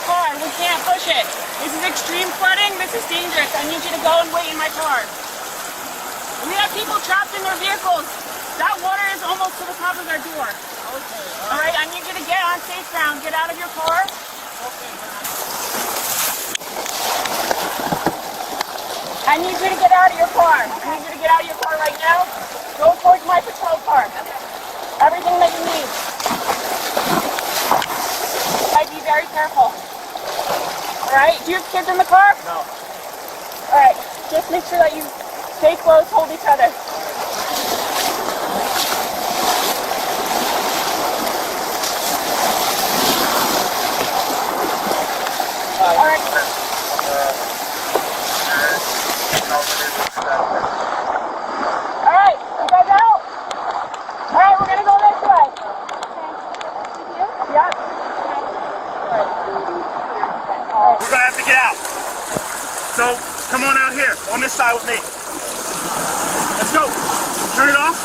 car. We can't push it. This is extreme flooding. This is dangerous. I need you to go and wait in my car. We have people trapped in their vehicles. That water is almost to the top of their door. Okay. All right, I need you to get on safe ground. Get out of your car. Okay. I need you to get out of your car. I need you to get out of your car right now. Go towards my patrol car. Everything that you need. Be very careful. All right, do you have kids in the car? No. All right, just make sure that you stay close, hold each other. All right. All right, you guys out? All right, we're gonna go this way. Okay. Yep. We're gonna have to get out. So come on out here, on this side with me. Let's go. Turn it off.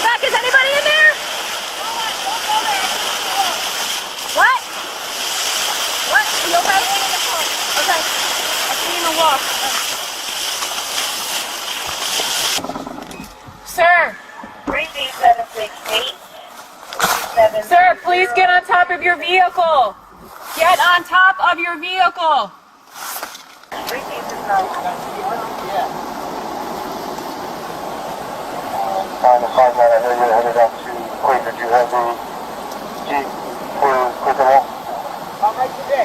Zach, is anybody in there? What? What? Are you okay? Okay. I can't even walk. Sir. 33768. Sir, please get on top of your vehicle. Get on top of your vehicle. Trying to find that. I know you're headed up to Quaker. Do you have the Jeep for Quaker Wall? How much today?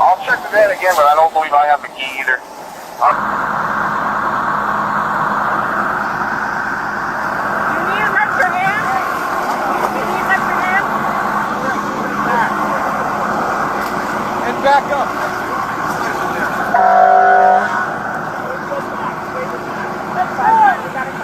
I'll check the van again, but I don't believe I have the key either. You need an extra hand? You need an extra hand? And back up. Let's go. We gotta